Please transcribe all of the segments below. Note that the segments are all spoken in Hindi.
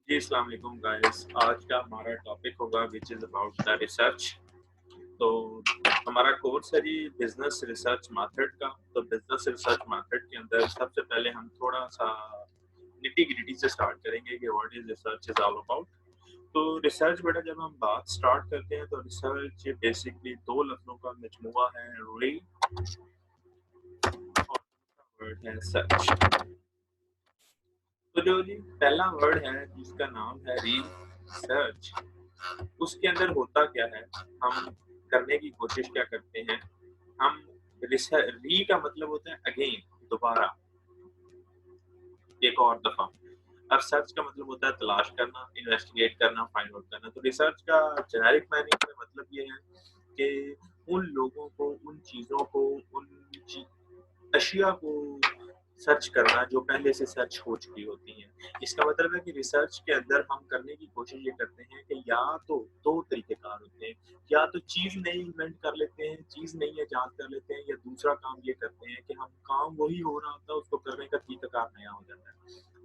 जी, अस्सलाम वालेकुम गाइस। आज का हमारा टॉपिक होगा which is about the research. तो हमारा कोर्स है जी बिज़नेस रिसर्च मेथड का। तो बिज़नेस रिसर्च मेथड के अंदर सबसे पहले हम थोड़ा-सा निटी-ग्रिटी से स्टार्ट करेंगे कि what is research is all about. तो रिसर्च बेटा जब हम बात स्टार्ट करते हैं तो रिसर्च बेसिकली 2 लफ्ज़ों का मजमूआ है, री और वर्ड है सर्च। तो जो जी पहला वर्ड है जिसका नाम है रिसर्च, उसके अंदर होता क्या है, हम करने की कोशिश क्या करते हैं, हम री का मतलब होता है अगेन, दोबारा, एक और दफा। अब सर्च का मतलब होता है तलाश करना, इन्वेस्टिगेट करना, फाइंड आउट करना। तो रिसर्च का जेनेरिक मीनिंग में मतलब ये है कि उन लोगों को, उन चीजों को, उन अशिया को सर्च करना जो पहले से सर्च हो चुकी होती हैं। इसका मतलब है कि रिसर्च के अंदर हम करने की कोशिश ये करते हैं कि या तो दो तरीकेकार होते हैं, या तो चीज़ नई इन्वेंट कर लेते हैं, चीज़ नई इजाद कर लेते हैं, या दूसरा काम ये करते हैं कि हम काम वही हो रहा होता है, उसको करने का तरीकाकार नया हो जाता है।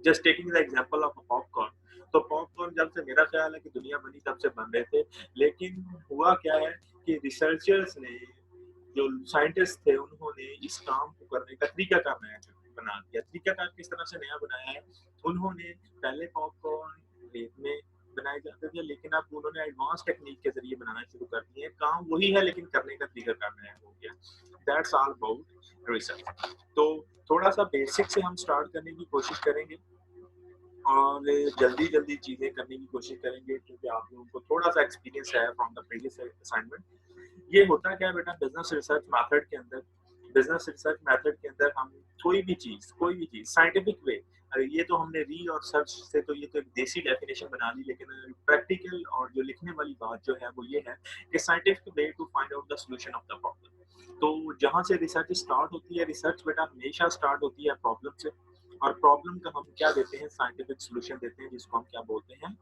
Just taking the example of popcorn. तो पॉपकॉर्न जब से मेरा ख्याल है कि दुनिया बनी तब से बन रहे थे, लेकिन हुआ क्या है कि रिसर्चर्स ने, जो साइंटिस्ट थे, उन्होंने इस काम को करने का तरीकाकार नया बना दिया। तरीकाकार किस तरह से नया बनाया है, उन्होंने पहले पॉपकॉर्न रेत में बनाए जाते थे, लेकिन अब उन्होंने एडवांस टेक्निक के जरिए बनाना शुरू कर दिए हैं। काम वही है लेकिन करने का तरीकाकार नया हो गया। That's all about research. तो थोड़ा सा बेसिक से हम स्टार्ट करने की कोशिश करेंगे और जल्दी-जल्दी चीज़ें करने की कोशिश करेंगे, क्योंकि आप लोगों को थोड़ा-सा एक्सपीरियंस है फ्रॉम द प्रीवियस असाइनमेंट। ये होता क्या है बेटा, बिज़नेस रिसर्च मेथड के अंदर हम कोई भी चीज़ साइंटिफिक वे, ये तो हमने री और सर्च से तो ये तो एक देसी डेफिनेशन बना ली, लेकिन प्रैक्टिकल और जो लिखने वाली बात जो है वो ये है कि scientific way to find out the solution of the problem. तो जहाँ से रिसर्च स्टार्ट होती है, रिसर्च बेटा हमेशा स्टार्ट होती है प्रॉब्लम से, और प्रॉब्लम का हम क्या देते हैं, साइंटिफिक सॉल्यूशन देते हैं, जिसको हम क्या बोलते हैं,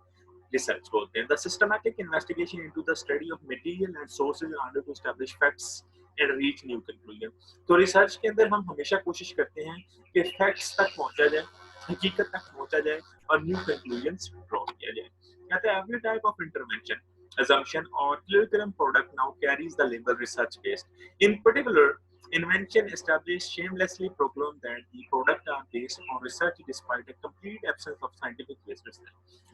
रिसर्च बोलते हैं। The systematic investigation into the study of material and sources in order to establish facts and reach new conclusion. तो रिसर्च के अंदर हम हमेशा कोशिश करते हैं कि फैक्ट्स तक पहुंचा जाए, हकीकत तक पहुंचा जाए और न्यू कंक्लूजन्स ड्रॉ किया जाए। कहते हैं every type of intervention, assumption or curriculum product now carries the label research based. In particular, invention established shamelessly proclaim that the product are based on research despite a complete absence of scientific basis.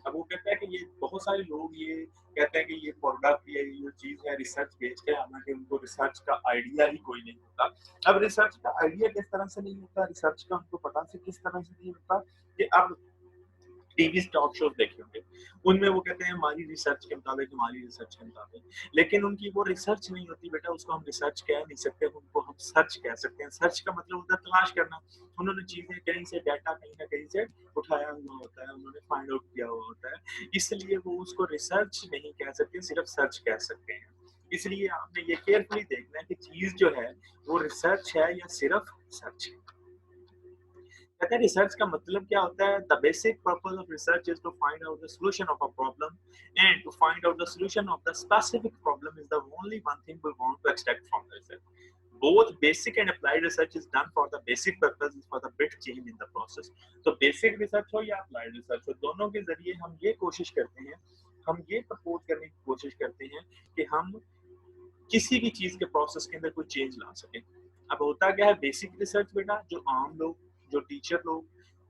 अब वो कहता है कि ये बहुत सारे लोग ये कहते हैं कि ये प्रोडक्ट, ये चीज है रिसर्च बेस्ड है, हालांकि उनको रिसर्च का आइडिया ही कोई नहीं होता। अब रिसर्च का आइडिया किस तरह से नहीं होता, रिसर्च का हमको पता से किस तरह से नहीं होता कि अब टीवी टॉक शोज देखे होंगे, उनमें वो कहते हैं हमारी रिसर्च के मुताबिक, लेकिन उनकी वो रिसर्च नहीं होती बेटा, उसको हम रिसर्च कह नहीं सकते, उनको हम सर्च कह सकते हैं। सर्च का मतलब होता है तलाश करना। उन्होंने चीजें कहीं से, डाटा कहीं ना कहीं से उठाया हुआ होता है, उन्होंने फाइंड आउट किया हुआ होता है, इसलिए वो उसको रिसर्च नहीं कह सकते, सिर्फ सर्च कह सकते हैं। इसलिए आपने ये केयरफुली देखना है कि चीज जो है वो रिसर्च है या सिर्फ सर्च है। कहते हैं रिसर्च का मतलब क्या होता है, the basic purpose of research is to find out the solution of a problem, and to find out the solution of the specific problem is the only one thing we want to extract from the research. both basic and applied research is done for the basic purpose, is for the bit change in the process। तो बेसिक रिसर्च हो या अप्लाइड रिसर्च हो, दोनों के जरिए हम ये कोशिश करते हैं, हम ये प्रपोज करने की कोशिश करते हैं कि हम किसी भी चीज के प्रोसेस के अंदर कोई चेंज ला सके। अब होता क्या है, बेसिक रिसर्च बेटा जो आम लोग, जो टीचर लोग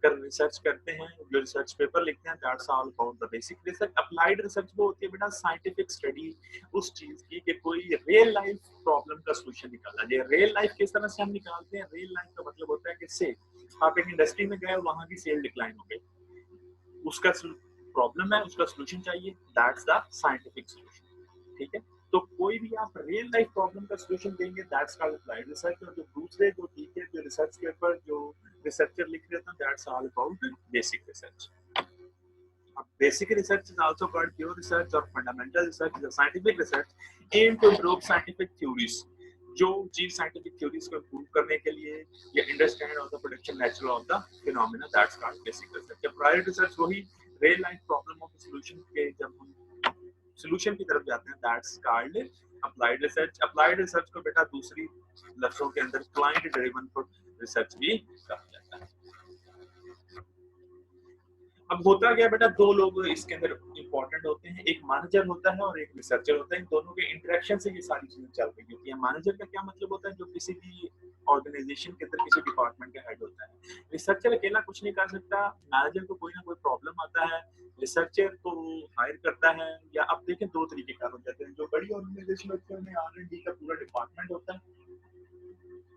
कर रिसर्च करते हैं, जो रिसर्च पेपर लिखते हैं, that's all about the basic research. Applied research वो होती है बेटा साइंटिफिक स्टडी उस चीज की कि कोई रियल लाइफ प्रॉब्लम का सॉल्यूशन निकाला जाए। रियल लाइफ किस तरह से हम निकालते हैं, रियल लाइफ का मतलब होता है कि से आप एक इंडस्ट्री में गए, वहां की सेल डिक्लाइन हो गई, उसका प्रॉब्लम है, उसका सॉल्यूशन चाहिए, दैट्स द साइंटिफिक सॉल्यूशन। ठीक है, तो कोई भी आप रियल लाइफ प्रॉब्लम का सॉल्यूशन देंगे, दैट्स कॉल्ड अप्लाइड रिसर्च। और जो दूसरे जो ठीक है, जो रिसर्च पेपर जो रिसर्चर लिख रहे थे, that's all about basic research. Basic research is also called pure research or fundamental research, is a scientific research aimed to improve scientific theories, जो चीज साइंटिफिक थ्योरीज को इम्प्रूव करने के लिए या understand of the production natural of the phenomena, that's called basic research. Applied research वही real life problem of solution के जब हम सॉल्यूशन की तरफ जाते हैं, that's called applied research. Applied research को बेटा दूसरी लफ्जों के अंदर क्लाइंट ड्रिवन रिसर्च भी कहा जाता है। अब होता क्या बेटा, दो लोग इसके अंदर इंपॉर्टेंट होते हैं, एक मैनेजर होता है और एक रिसर्चर होता है। इन दोनों के इंटरेक्शन से ये सारी चीजें चल रही होती है। मैनेजर का क्या मतलब होता है, जो किसी भी ऑर्गेनाइजेशन के अंदर किसी डिपार्टमेंट का हेड होता है। रिसर्चर अकेला कुछ नहीं कर सकता, मैनेजर को कोई ना कोई प्रॉब्लम आता है, रिसर्चर को हायर करता है। या अब देखें दो तरीके कार हो जाते हैं, जो बड़ी ऑर्गेनाइजेशन होती है उनमें R&D का पूरा डिपार्टमेंट होता है।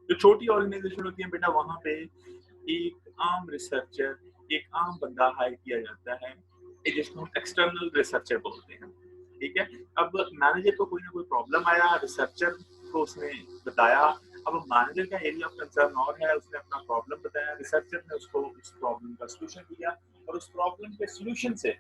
जो छोटी ऑर्गेनाइजेशन होती है बेटा, वहां पे एक आम रिसर्चर, एक आम बंदा हायर किया जाता है, जिसको हम एक्सटर्नल रिसर्चर बोलते हैं। ठीक है, अब मैनेजर को कोई ना कोई प्रॉब्लम आया, रिसर्चर को उसने बताया। अब मैनेजर का एरिया ऑफ कंसर्न और है, उसने अपना प्रॉब्लम बताया, रिसर्चर ने उसको उस प्रॉब्लम का सलूशन दिया, और उस प्रॉब्लम के सलूशन से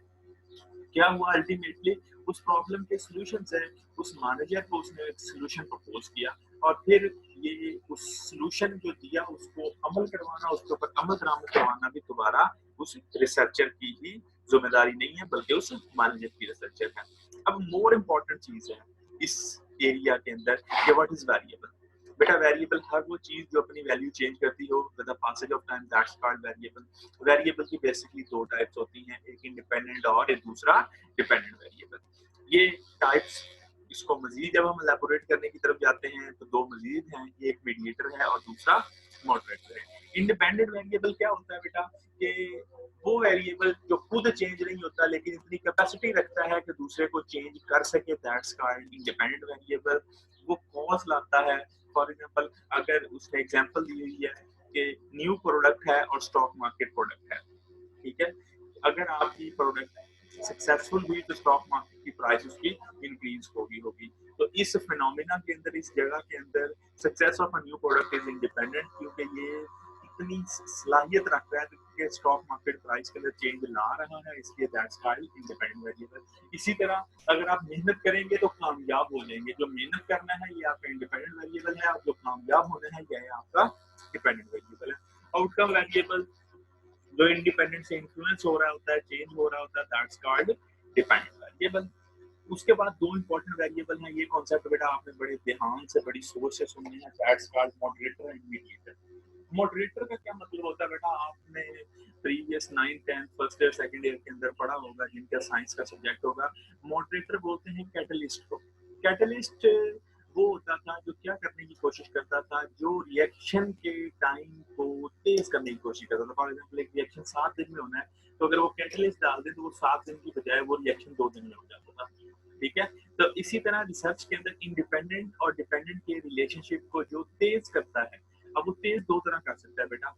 क्या हुआ, अल्टीमेटली उस प्रॉब्लम के सलूशन से उस मैनेजर को उसने एक सलूशन प्रपोज किया, और फिर ये उस सलूशन जो दिया उसको अमल करवाना, उसके ऊपर अमल दरामद करवाना भी दोबारा उस रिसर्चर की ही जिम्मेदारी नहीं है, बल्कि उस मैनेजर की रिसर्चर है। अब मोर इम्पोर्टेंट चीज है इस एरिया के अंदर कि व्हाट इज वेरिएबल। बेटा वेरिएबल हर वो चीज जो अपनी वैल्यू चेंज करती हो with the passage of time, that's called variable. Variable की बेसिकली दो टाइप्स होती हैं, एक इंडिपेंडेंट और एक दूसरा डिपेंडेंट वेरिएबल। ये टाइप्स, इसको मजीद जब हम एलैबोरेट करने की तरफ जाते हैं तो दो मजीद हैं, एक मीडिएटर है और दूसरा मॉडरेटर है। इंडिपेंडेंट वेरिएबल क्या होता है बेटा, कि वो वेरिएबल जो खुद चेंज नहीं होता लेकिन इतनी कैपेसिटी रखता है कि दूसरे को चेंज कर सके, दैट्स कॉल्ड इंडिपेंडेंट वेरिएबल। वो कॉज लाता है, फॉर एग्जांपल अगर उसने एग्जांपल दी हुई है कि न्यू प्रोडक्ट है और स्टॉक मार्केट प्रोडक्ट है, ठीक है, अगर आपकी प्रोडक्ट सक्सेसफुल हुई तो स्टॉक मार्केट की प्राइस उसकी इंक्रीज होगी। तो इस फिनोमिना के अंदर, इस जगह के अंदर success of a new product is independent, क्योंकि ये इतनी सलाहियत रखता है कि स्टॉक मार्केट प्राइस के अंदर चेंज ला रहा है, इसलिए दैट्स कॉल्ड इंडिपेंडेंट वेरिएबल। इसी तरह अगर आप मेहनत करेंगे तो कामयाब हो जाएंगे, जो मेहनत करना है ये आपका इंडिपेंडेंट वेरिएबल है, और जो कामयाब होना है यह आपका डिपेंडेंट वेरिएबल है। आउटकम वेरिएबल जो इंडिपेंडेंट से इन्फ्लुएंस हो रहा होता है, चेंज हो रहा होता है, दैट्स कॉल्ड डिपेंडेंट वेरिएबल। उसके बाद दो इंपॉर्टेंट वेरिएबल हैं, ये कॉन्सेप्ट बेटा आपने बड़े ध्यान से, बड़ी सोच से सुनने हैं, that's called moderator and mediator. Moderator का क्या मतलब होता है बेटा, आपने previous 9th 10th first year second year के अंदर पढ़ा होगा, जिनका साइंस का सब्जेक्ट होगा। मॉडरेटर बोलते हैं कैटलिस्ट को। कैटलिस्ट वो होता था जो क्या करने की कोशिश करता था, जो रिएक्शन के टाइम को तेज करने की कोशिश करता था। फॉर एग्जाम्पल एक रिएक्शन 7 दिन में होना है, तो अगर वो कैटलिस्ट डाल दे तो वो 7 दिन की बजाय वो रिएक्शन 2 दिन में हो जाता था। ठीक है, तो इसी तरह रिसर्च के अंदर इंडिपेंडेंट और डिपेंडेंट के रिलेशनशिप को जो तेज करता है, अब वो तेज दो तरह कर सकता है बेटा,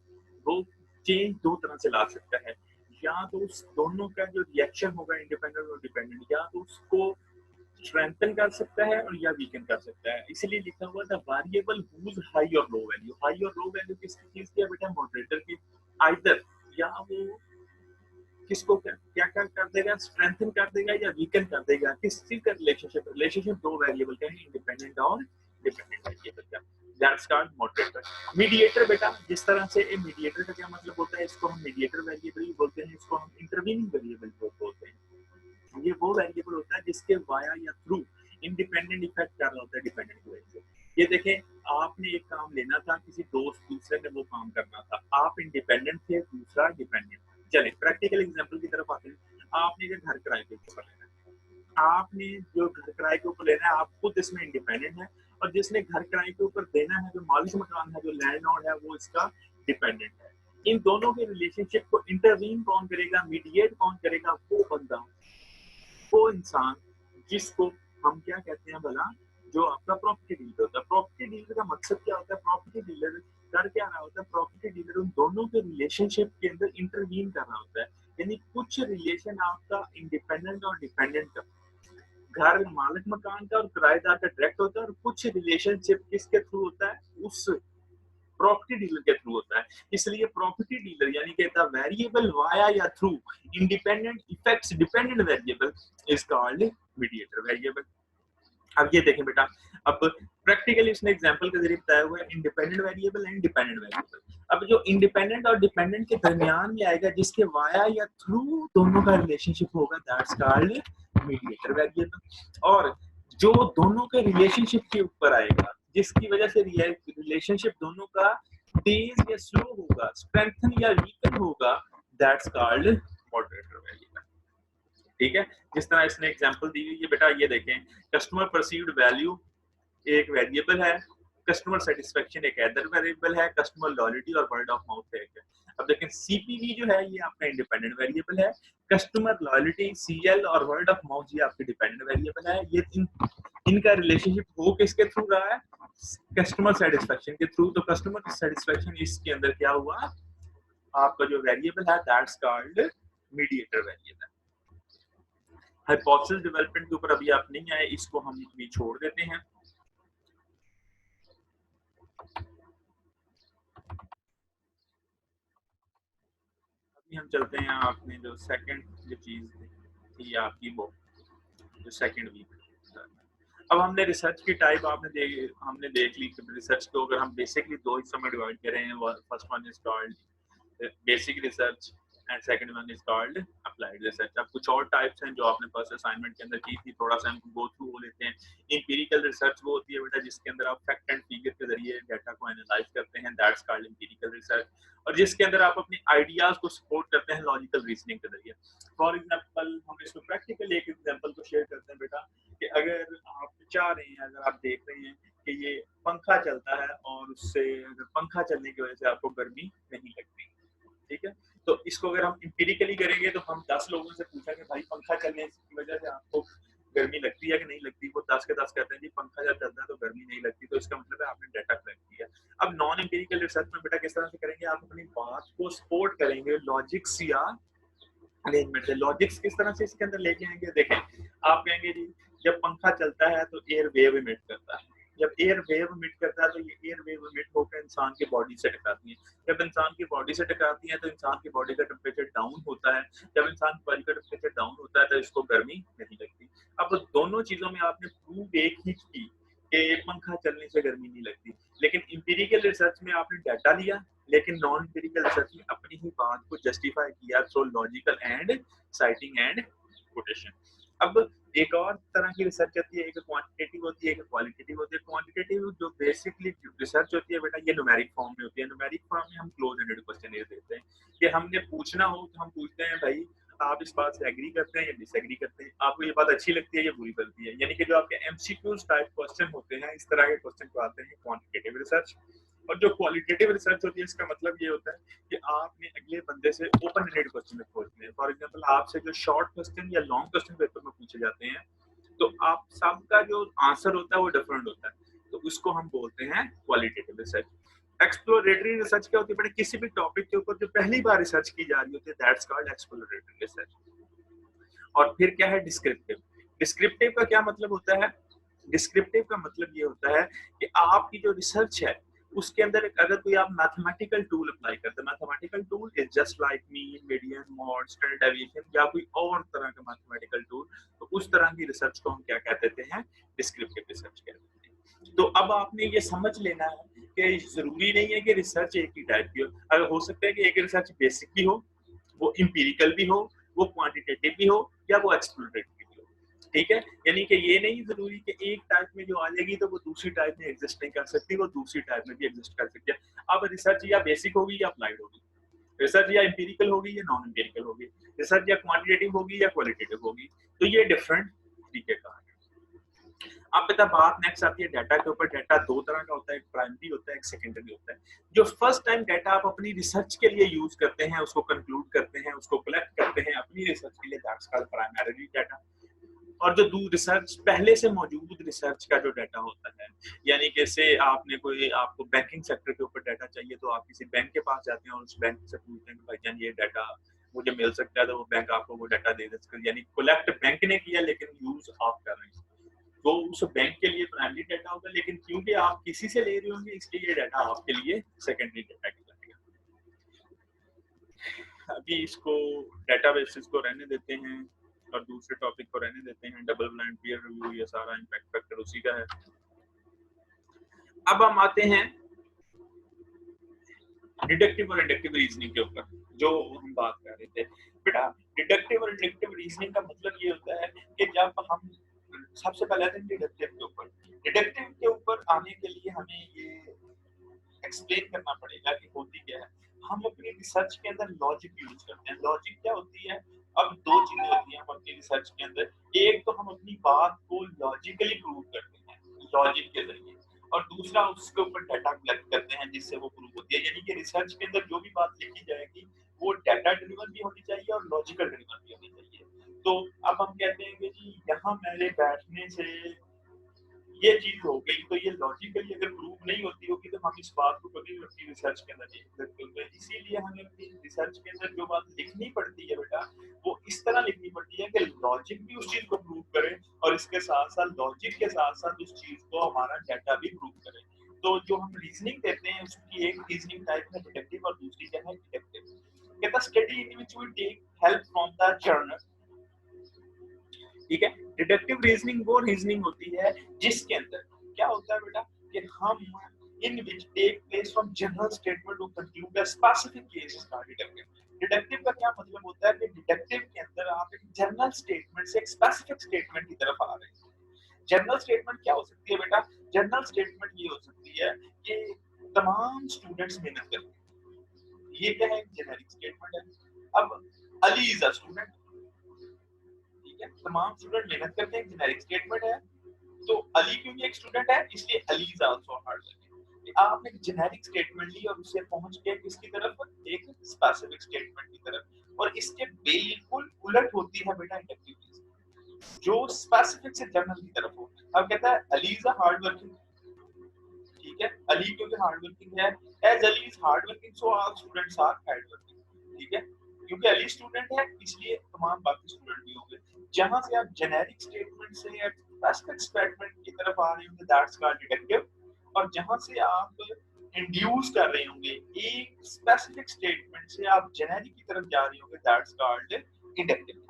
वो चेंज दो तरह से ला सकता है। या तो उस दोनों का जो रिएक्शन होगा इंडिपेंडेंट और डिपेंडेंट, या तो उसको स्ट्रेंथन कर सकता है और या वीकन कर सकता है। इसलिए लिखा हुआ था वेरिएबल हुज हाई और लो वैल्यू। हाई और लो वैल्यू किसकी चीज की है बेटा, मॉडरेटर की। आइदर या वो किसको क्या क्या कर देगा, स्ट्रेंथन कर देगा या वीकन कर देगा। किस चीज का रिलेशनशिप दो वेरिएबल का है, इंडिपेंडेंट और डिपेंडेंट वेरिएबल का, दैट्स कॉल्ड मॉडरेटर। मीडिएटर बेटा, जिस तरह से मीडिएटर का क्या मतलब होता है, इसको हम मीडिएटर वेरिएबल भी बोलते हैं, इसको हम इंटरवीनिंग वेरिएबल बोलते हैं। ये वो वेरिएबल होता है जिसके वाया या थ्रू इंडिपेंडेंट इफेक्ट कर रहा होता है डिपेंडेंट वेरिएबल। ये देखें, आपने एक काम लेना था, किसी दोस्त दूसरे ने वो काम करना था, आप इंडिपेंडेंट थे, दूसरा डिपेंडेंट। चले प्रैक्टिकल एग्जांपल की तरफ आते हैं। आपने घर किराए के ऊपर लेना है, आपने जो घर किराए के ऊपर लेना है, आप खुद इसमें इंडिपेंडेंट है, और जिसने घर किराए के ऊपर देना है, जो मालिक मकान है, जो लैंडलॉर्ड है, वो इसका डिपेंडेंट है। इन दोनों के रिलेशनशिप को इंटरवीन कौन करेगा, मीडिएट कौन करेगा, वो बंदा, वो इंसान जिसको हम क्या कहते हैं भला, जो आपका प्रॉपर्टी डीलर होता है। प्रॉपर्टी डीलर का मकसद क्या होता है, प्रॉपर्टी डीलर कर क्या रहा होता है, प्रॉपर्टी डीलर उन दोनों के रिलेशनशिप के अंदर इंटरवीन कर रहा होता है। यानी कुछ रिलेशन आपका इंडिपेंडेंट और डिपेंडेंट का, घर मालिक मकान का और किराएदार का डायरेक्ट होता है, और कुछ रिलेशनशिप किसके थ्रू होता है, उस प्रॉपर्टी डीलर के थ्रू होता है। इसलिए प्रॉपर्टी डीलर यानी कि द वेरिएबल वाया या through independent effects dependent variable is called mediator variable. अब ये देखें बेटा, अब प्रैक्टिकली इसने एग्जांपल के जरिए बताया हुआ है independent variable and dependent variable. अब जो इंडिपेंडेंट और डिपेंडेंट के दरमियान में आएगा, जिसके वाया या थ्रू दोनों का रिलेशनशिप होगा, दैट्स कॉल्ड मीडिएटर वेरिएबल। और जो दोनों के रिलेशनशिप के ऊपर आएगा, जिसकी वजह से रिलेशनशिप दोनों का तेज या स्लो होगा, स्ट्रेंथन या वीकन होगा, दैट्स कॉल्ड मॉडरेटर वेरिएबल। ठीक है, जिस तरह इसने एग्जांपल दी हुई है बेटा, ये देखें, कस्टमर परसीव्ड वैल्यू एक वेरिएबल है, कस्टमर सेटिस्फेक्शन एक अदर वेरिएबल है, कस्टमर लॉयल्टी और वर्ड ऑफ माउथ एक है। अब देखें सीपीवी जो है ये आपका इंडिपेंडेंट वेरिएबल है, कस्टमर लॉयल्टी सीएल और वर्ड ऑफ माउथ ये आपके डिपेंडेंट वेरिएबल है। ये इनका रिलेशनशिप हो किसके थ्रू रहा है? कस्टमर सेटिस्फेक्शन के थ्रू। तो कस्टमर सेटिस्फेक्शन इसके अंदर क्या हुआ, आपका जो वेरिएबल है that's called mediator variable. Hypothesis development के ऊपर अभी आप नहीं आए, इसको हम भी छोड़ देते हैं। अभी हम चलते हैं, आपने जो सेकंड जो चीज थी आपकी वो जो सेकंड वीक। अब हमने रिसर्च की टाइप हमने देख ली कि रिसर्च को अगर हम बेसिकली दो हिस्सों में डिवाइड करें, first one is called basic research and second one is called applied research. अब कुछ और टाइप्स हैं जो आपने फर्स्ट असाइनमेंट के अंदर की थी, थोड़ा सा हम गो थ्रू हो लेते हैं। एम्पिरिकल रिसर्च वो होती है बेटा जिसके अंदर आप फैक्ट एंड फिगर के जरिए डाटा को एनालाइज करते हैं, दैट्स कॉल्ड एम्पिरिकल रिसर्च। और जिसके अंदर आप अपने आइडियाज को सपोर्ट करते हैं लॉजिकल रीजनिंग के जरिए। फॉर एग्जांपल हम इसमें प्रैक्टिकली एक एग्जांपल को शेयर करते हैं बेटा, कि अगर आप चाह रहे हैं, अगर आप देख रहे हैं कि ये पंखा चलता है और उससे अगर पंखा चलने की वजह से आपको गर्मी नहीं लगती, ठीक है, तो इसको अगर हम एम्पिरिकली करेंगे तो हम 10 लोगों से पूछा कि भाई पंखा चलने की वजह से आपको गर्मी लगती है कि नहीं लगती, वो 10 के 10 कहते हैं जी पंखा जब चलता है तो गर्मी नहीं लगती। तो इसका मतलब है आपने डाटा कलेक्ट किया। अब नॉन एम्पिरिकल रिसर्च में बेटा किस तरह से करेंगे, आप अपनी बात को सपोर्ट करेंगे लॉजिक्स या अरेंजमेंट से। लॉजिक्स किस तरह से इसके अंदर लेके आएंगे, देखें, आप कहेंगे जी जब पंखा चलता है तो एयर वेव इमिट करता है, जब एयर वेव इमिट करता है तो ये एयर वेव इमिट होकर इंसान की बॉडी से टकराती है, जब इंसान की बॉडी से टकराती है तो इंसान की बॉडी का टेम्परेचर डाउन होता है, जब इंसान की बॉडी का टेम्परेचर डाउन होता है तो इसको गर्मी नहीं लगती। अब दोनों चीजों में आपने प्रूव एक ही की कि पंखा चलने से गर्मी नहीं लगती, लेकिन इंपीरिकल रिसर्च में आपने डाटा लिया, लेकिन नॉन इंपीरिकल रिसर्च में अपनी ही बात को जस्टिफाई किया through logical and citing and quotation. अब एक और तरह की रिसर्च होती है, एक क्वांटिटेटिव होती है, एक क्वालिटेटिव होती है। क्वांटिटेटिव जो बेसिकली रिसर्च होती है बेटा ये न्यूमेरिक फॉर्म में होती है। न्यूमेरिक फॉर्म में हम क्लोज एंडेड क्वेश्चन ये देते हैं कि हमने पूछना हो तो हम पूछते हैं भाई आप इस बात से एग्री करते हैं या डिसएग्री करते हैं, आपको ये बात अच्छी लगती है या बुरी लगती है, यानी कि जो आपके एमसीक्यूज टाइप क्वेश्चन होते हैं, इस तरह के क्वेश्चन को आते हैं क्वांटिटेटिव रिसर्च। और जो क्वालिटेटिव रिसर्च होती है इसका मतलब ये होता है कि आपने अगले बंदे से ओपन एंडेड क्वेश्चन पूछने हैं। फॉर एग्जांपल आपसे जो शॉर्ट क्वेश्चन या लॉन्ग क्वेश्चन पेपर में पूछे जाते हैं तो आप सबका जो आंसर होता है वो डिफरेंट होता है, तो उसको हम बोलते हैं क्वालिटेटिव रिसर्च। एक्सप्लोरेटरी रिसर्च क्या होती है बेटा, किसी भी टॉपिक के ऊपर जो पहली बार रिसर्च की जा रही होती है, दैट्स कॉल्ड एक्सप्लोरेटरी रिसर्च। और फिर क्या है डिस्क्रिप्टिव। डिस्क्रिप्टिव का क्या मतलब होता है, डिस्क्रिप्टिव का मतलब ये होता है कि आपकी जो रिसर्च है उसके अंदर अगर कोई आप मैथमेटिकल टूल अप्लाई करते हैं, mathematical tool is just like mean, median, mod, standard deviation या कोई और तरह का मैथमेटिकल टूल, तो उस तरह की रिसर्च को हम क्या कहते हैं, डिस्क्रिप्टिव रिसर्च कहते हैं। तो अब आपने ये समझ लेना है कि जरूरी नहीं है कि रिसर्च एक ही टाइप की हो, अगर हो सकता है कि एक रिसर्च बेसिक भी हो, वो इंपीरिकल भी हो, वो क्वांटिटेटिव भी हो या वो एक्सप्लोरेटरी भी हो, ठीक है। यानी कि ये नहीं जरूरी कि एक टाइप में जो आ जाएगी तो वो दूसरी टाइप में एग्जिस्ट नहीं कर सकती, वो दूसरी टाइप में भी एग्जिस्ट कर सकती है। अब रिसर्च या बेसिक होगी या अप्लाइड होगी, रिसर्च या इंपीरिकल होगी या नॉन इंपीरिकल होगी, रिसर्च या क्वांटिटेटिव होगी या क्वालिटेटिव होगी, तो ये डिफरेंट तरीके का है। अब बेटा बात नेक्स्ट आती है डाटा के ऊपर। डाटा दो तरह का होता है, एक प्राइमरी होता है, एक सेकेंडरी होता है। जो फर्स्ट टाइम डाटा आप अपनी रिसर्च के लिए यूज करते हैं, उसको कंक्लूड करते हैं, उसको कलेक्ट करते हैं अपनी रिसर्च के लिए, दैट्स कॉल्ड प्राइमरी डाटा। और जो रिसर्च पहले से मौजूद रिसर्च का जो डाटा होता है, यानी कि से आपने कोई आपको बैंकिंग सेक्टर के ऊपर डाटा चाहिए तो आप किसी बैंक के पास जाते हैं और उस बैंक से पूछते हैं कि भाईजान ये डाटा मुझे मिल सकता है, तो वो बैंक आपको वो डाटा दे देता है। यानी कलेक्ट बैंक ने किया लेकिन यूज आप कर रहे हैं, तो उस बैंक के लिए प्राइमरी डाटा होगा, लेकिन क्योंकि आप किसी से ले रहे होंगे इसलिए ये डाटा आपके लिए सेकेंडरी डाटा कहलाएगा। अभी इसको डाटाबेसेस को रहने देते हैं और दूसरे टॉपिक को रहने देते हैं, डबल ब्लाइंड पीयर रिव्यू, ये सारा इम्पैक्ट फैक्टर उसी का है। अब हम आते हैं डिडक्टिव और इंडक्टिव रीजनिंग के ऊपर जो हम बात कर रहे थे। बेटा डिडक्टिव और इंडक्टिव रीजनिंग का मतलब ये होता है कि जब हम सबसे पहले आते हैं डिडक्टिव के ऊपर आने के लिए हमें ये एक्सप्लेन करना पड़ेगा कि होती क्या है। हम अपनी रिसर्च के अंदर लॉजिक यूज करते हैं। लॉजिक क्या होती है? अब दो चीजें होती हैं हम अपनी रिसर्च के अंदर। एक तो हम अपनी बात को लॉजिकली प्रूव करते हैं लॉजिक के जरिए, और दूसरा उसके ऊपर डाटा कलेक्ट करते हैं जिससे वो प्रूव होती है। यानी कि रिसर्च के अंदर जो भी बात लिखी जाएगी वो डाटा ड्रिवन भी होनी चाहिए और लॉजिकल ड्रिवन भी होनी चाहिए। तो अब हम कहते हैं कि जी यहाँ मेरे बैठने से ये चीज हो गई, तो ये लॉजिकली अगर प्रूव नहीं होती होगी तो हम इस बात को कभी भी अपनी रिसर्च के अंदर नहीं लिख सकते होंगे। इसीलिए हमें अपनी रिसर्च के अंदर जो बात लिखनी पड़ती है बेटा, वो इस तरह लिखनी पड़ती है कि लॉजिक भी उस चीज को प्रूव करे और इसके साथ साथ लॉजिक के साथ साथ उस चीज को हमारा डाटा भी प्रूव करे। तो जो हम रीजनिंग देते हैं उसकी एक रीजनिंग टाइप है डिडक्टिव और दूसरी क्या है डिडक्टिव। कहता study in which we take help from the journal. ठीक है, डिडक्टिव रीजनिंग वो रीजनिंग होती है जिसके अंदर क्या होता है बेटा कि हम in which take place from general statement to conclude a specific case is called deductive. Deductive का क्या मतलब होता है कि डिडक्टिव के अंदर आप एक जनरल स्टेटमेंट से एक स्पेसिफिक स्टेटमेंट की तरफ आ रहे हैं। जनरल स्टेटमेंट क्या हो सकती है बेटा? जनरल स्टेटमेंट ये हो सकती है कि तमाम स्टूडेंट्स मेहनत करते हैं, ये क्या है? जेनेरिक स्टेटमेंट है। अब अली इज अ स्टूडेंट, ठीक है, तमाम स्टूडेंट मेहनत करते हैं, जेनेरिक स्टेटमेंट है। तो अली क्योंकि एक स्टूडेंट है इसलिए Ali is also hard working. आपने एक जेनेरिक स्टेटमेंट ली और उससे पहुंच के किसकी तरफ? एक स्पेसिफिक स्टेटमेंट की तरफ। और इसके बिल्कुल उलट होती है बेटा इंडक्टिव जो स्पेसिफिक से जनरल की तरफ हो। अब कहता है अली इज हार्ड वर्किंग, ठीक है, अली क्योंकि हार्ड वर्किंग है, as Ali is hard working so all students are hard working, ठीक है, क्योंकि अली स्टूडेंट है इसलिए तमाम बाकी स्टूडेंट भी होंगे। जहां से आप जेनेरिक स्टेटमेंट से या स्पेसिफिक स्टेटमेंट की तरफ आ रहे होंगे दैट्स कॉल्ड डिडक्टिव, और जहां से आप इंड्यूस कर रहे होंगे एक स्पेसिफिक स्टेटमेंट से आप जेनेरिक की तरफ जा रहे होंगे दैट्स कॉल्ड इंडक्टिव।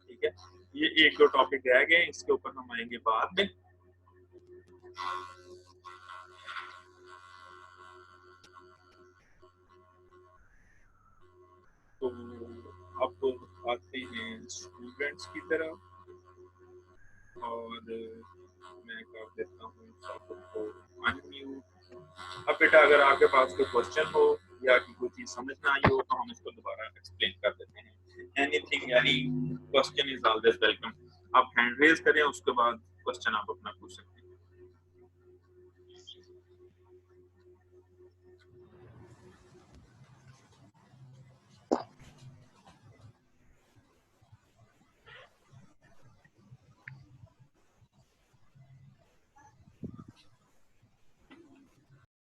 ठीक है, ये एक दो टॉपिक रह गए, इसके ऊपर हम आएंगे बाद में। तो अब आते हैं स्टूडेंट्स की तरफ, और मैं कर देता हूँ सबको अनम्यूट। अब बेटा अगर आपके पास कोई क्वेश्चन हो या कोई चीज समझ ना आई हो तो हम इसको दोबारा एक्सप्लेन कर देते हैं। Anything any question is always welcome. आप हैंड रेज करें, उसके बाद क्वेश्चन आप अपना पूछ सकते हैं।